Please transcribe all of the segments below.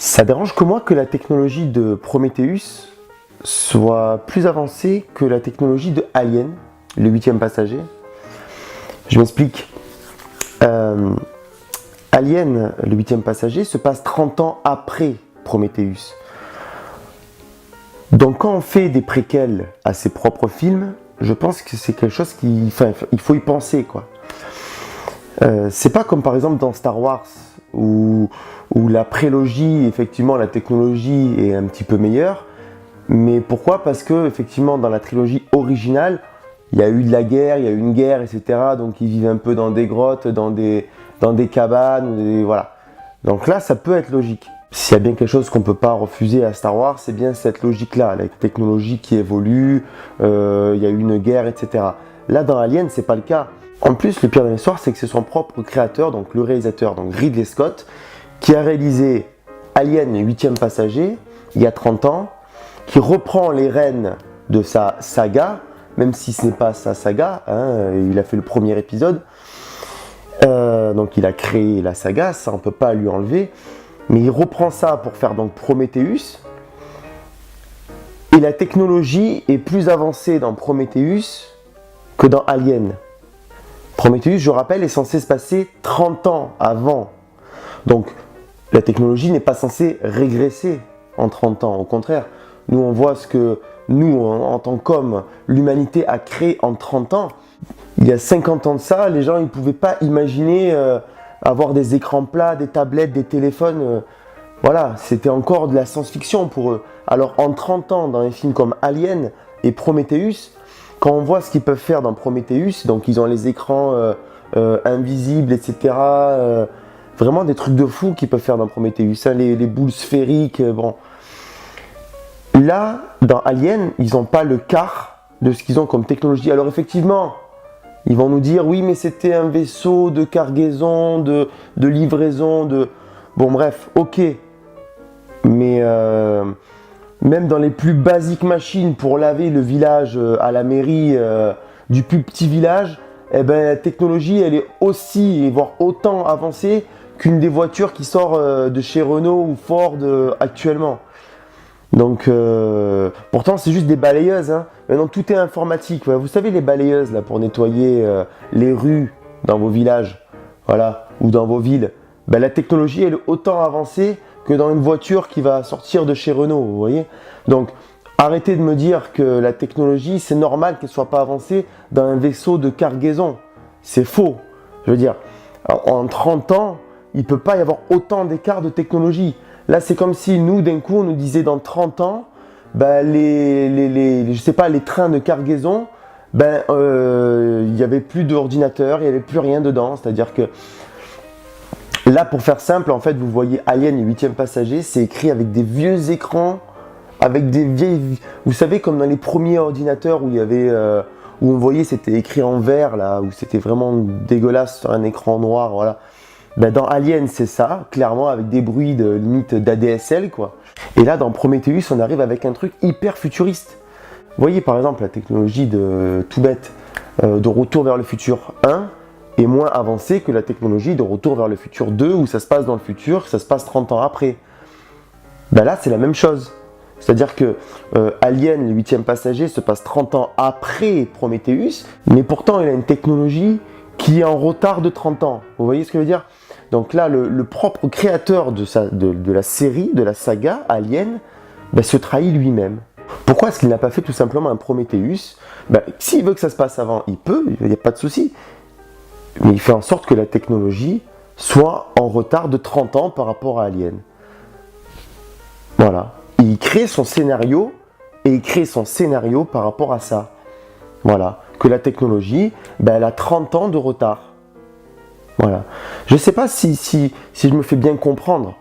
Ça dérange que moi que la technologie de Prometheus soit plus avancée que la technologie de Alien, le 8e passager. Je m'explique. Alien, le 8e passager, se passe 30 ans après Prometheus. Donc quand on fait des préquels à ses propres films, je pense que c'est quelque chose il faut y penser, quoi. C'est pas comme par exemple dans Star Wars où la prélogie, effectivement, la technologie est un petit peu meilleure. Mais pourquoi? Parce que effectivement, dans la trilogie originale, il y a eu de la guerre, il y a eu une guerre, etc. Donc ils vivent un peu dans des grottes, dans des cabanes, voilà. Donc là, ça peut être logique. S'il y a bien quelque chose qu'on ne peut pas refuser à Star Wars, c'est bien cette logique-là, la technologie qui évolue, il y a eu une guerre, etc. Là, dans Alien, c'est pas le cas. En plus, le pire de l'histoire, c'est que c'est son propre créateur, donc le réalisateur, donc Ridley Scott, qui a réalisé Alien, le 8e passager, il y a 30 ans, qui reprend les rênes de sa saga, même si ce n'est pas sa saga, hein, il a fait le premier épisode, donc il a créé la saga, ça on ne peut pas lui enlever, mais il reprend ça pour faire donc Prometheus, et la technologie est plus avancée dans Prometheus que dans Alien. Prometheus, je rappelle, est censé se passer 30 ans avant, donc la technologie n'est pas censée régresser en 30 ans, au contraire. Nous, on voit ce que nous, en tant qu'hommes, l'humanité a créé en 30 ans. Il y a 50 ans de ça, les gens ne pouvaient pas imaginer avoir des écrans plats, des tablettes, des téléphones. Voilà, c'était encore de la science-fiction pour eux. Alors en 30 ans, dans les films comme Alien et Prometheus, quand on voit ce qu'ils peuvent faire dans Prometheus, donc ils ont les écrans invisibles, etc. Vraiment des trucs de fou qu'ils peuvent faire dans Prometheus, hein, les boules sphériques, bon. Là, dans Alien, ils n'ont pas le quart de ce qu'ils ont comme technologie. Alors effectivement, ils vont nous dire, oui, mais c'était un vaisseau de cargaison, de livraison, Bon bref, ok. Mais même dans les plus basiques machines pour laver le village à la mairie du plus petit village, eh ben, la technologie, elle est aussi, voire autant avancée qu'une des voitures qui sort de chez Renault ou Ford actuellement. Donc, pourtant, c'est juste des balayeuses. Hein. Maintenant, tout est informatique. Vous savez, les balayeuses là, pour nettoyer les rues dans vos villages, voilà, ou dans vos villes. Ben, la technologie, elle est autant avancée que dans une voiture qui va sortir de chez Renault, vous voyez. Donc, arrêtez de me dire que la technologie, c'est normal qu'elle ne soit pas avancée dans un vaisseau de cargaison. C'est faux. Je veux dire, en 30 ans, il ne peut pas y avoir autant d'écart de technologie. Là, c'est comme si nous, d'un coup, on nous disait dans 30 ans, ben, je sais pas, les trains de cargaison, ben, il n'y avait plus d'ordinateur, il n'y avait plus rien dedans. C'est-à-dire que là, pour faire simple, en fait, vous voyez Alien, le 8e passager, c'est écrit avec des vieux écrans, avec des vieilles... Vous savez, comme dans les premiers ordinateurs où il y avait... où on voyait, c'était écrit en vert, là, où c'était vraiment dégueulasse sur un écran noir, voilà. Ben dans Alien, c'est ça, clairement, avec des bruits de limite d'ADSL, quoi. Et là, dans Prometheus, on arrive avec un truc hyper futuriste. Vous voyez, par exemple, la technologie de tout bête, de Retour vers le futur 1 est moins avancée que la technologie de Retour vers le futur 2, où ça se passe dans le futur, ça se passe 30 ans après. Ben là, c'est la même chose. C'est-à-dire que Alien, le 8e passager, se passe 30 ans après Prometheus, mais pourtant, il a une technologie qui est en retard de 30 ans. Vous voyez ce que je veux dire? Donc là, le propre créateur de la série, de la saga Alien, ben, se trahit lui-même. Pourquoi est-ce qu'il n'a pas fait tout simplement un Prometheus? Ben, s'il veut que ça se passe avant, il peut, il n'y a pas de souci. Mais il fait en sorte que la technologie soit en retard de 30 ans par rapport à Alien. Voilà. Il crée son scénario, et il crée son scénario par rapport à ça. Voilà. Que la technologie, ben, elle a 30 ans de retard. Voilà. Je ne sais pas si je me fais bien comprendre.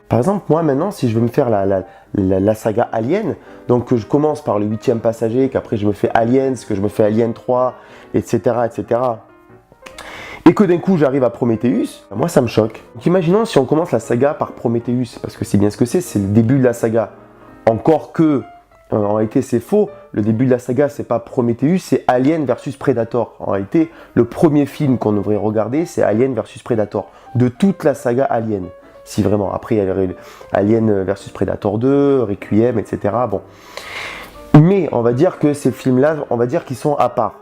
Par exemple, moi maintenant, si je veux me faire la saga Alien, donc que je commence par le 8e passager, qu'après je me fais Aliens, que je me fais Alien 3, etc., etc., et que d'un coup j'arrive à Prometheus, moi ça me choque. Donc imaginons si on commence la saga par Prometheus, parce que c'est bien ce que c'est le début de la saga. Encore que, en réalité c'est faux, le début de la saga c'est pas Prometheus, c'est Alien versus Predator. En réalité, le premier film qu'on devrait regarder c'est Alien versus Predator, de toute la saga Alien. si vraiment. Après, il y a Alien versus Predator 2, Requiem, etc. Bon. Mais on va dire que ces films-là, on va dire qu'ils sont à part.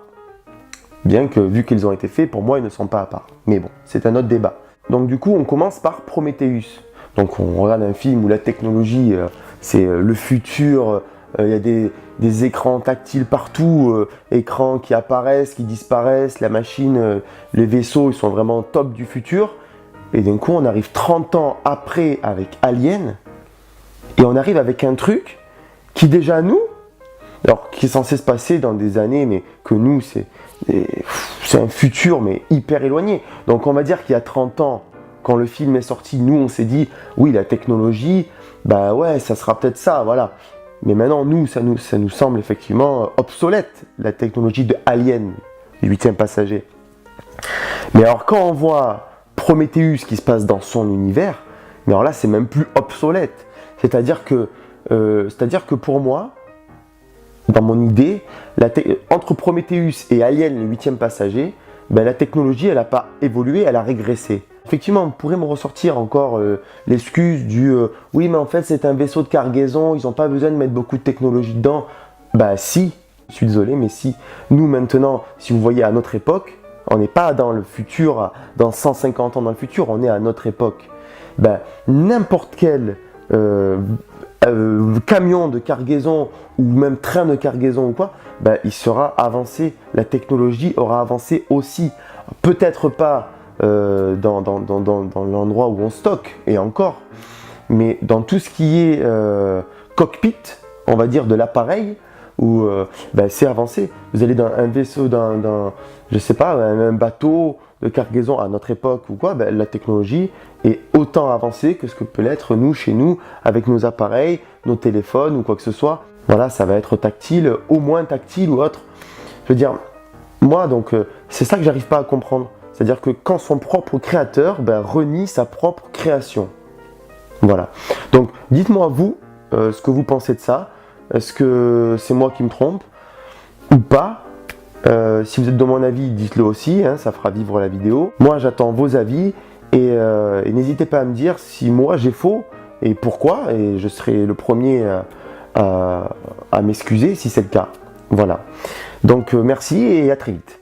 Bien que, vu qu'ils ont été faits, pour moi, ils ne sont pas à part. Mais bon, c'est un autre débat. Donc du coup, on commence par Prometheus. Donc on regarde un film où la technologie, c'est le futur, il y a des écrans tactiles partout, écrans qui apparaissent, qui disparaissent, la machine, les vaisseaux, ils sont vraiment top du futur. Et d'un coup, on arrive 30 ans après avec Alien, et on arrive avec un truc qui déjà nous, alors qui est censé se passer dans des années, mais que nous, c'est un futur, mais hyper éloigné. Donc on va dire qu'il y a 30 ans, quand le film est sorti, nous on s'est dit, oui, la technologie, bah ouais, ça sera peut-être ça, voilà. Mais maintenant, nous, ça nous semble effectivement obsolète, la technologie de Alien, le 8e passager. Mais alors quand on voit Prometheus qui se passe dans son univers, mais alors là, c'est même plus obsolète. C'est-à-dire que pour moi, dans mon idée, entre Prometheus et Alien, le 8e passager, ben, la technologie, elle n'a pas évolué, elle a régressé. Effectivement, on pourrait me ressortir encore l'excuse du oui, mais en fait, c'est un vaisseau de cargaison, ils n'ont pas besoin de mettre beaucoup de technologie dedans. Bah si, je suis désolé, mais si. Nous, maintenant, si vous voyez à notre époque, on n'est pas dans le futur, dans 150 ans dans le futur, on est à notre époque. Ben, n'importe quel camion de cargaison ou même train de cargaison ou quoi, ben, il sera avancé, la technologie aura avancé aussi. Peut-être pas dans l'endroit où on stocke, et encore, mais dans tout ce qui est cockpit, on va dire de l'appareil, où ben, c'est avancé. Vous allez dans un vaisseau, je sais pas, un bateau de cargaison à notre époque ou quoi, ben, la technologie est autant avancée que ce que peut l'être nous, chez nous, avec nos appareils, nos téléphones ou quoi que ce soit. Voilà, ça va être tactile, au moins tactile ou autre. Je veux dire, moi, donc, c'est ça que j'arrive pas à comprendre. C'est-à-dire que quand son propre créateur ben, renie sa propre création. Voilà. Donc, dites-moi vous, ce que vous pensez de ça. Est-ce que c'est moi qui me trompe ou pas? Si vous êtes de mon avis, dites-le aussi, hein, ça fera vivre la vidéo. Moi, j'attends vos avis et n'hésitez pas à me dire si moi j'ai faux et pourquoi, et je serai le premier à m'excuser si c'est le cas. Voilà. Donc, merci et à très vite.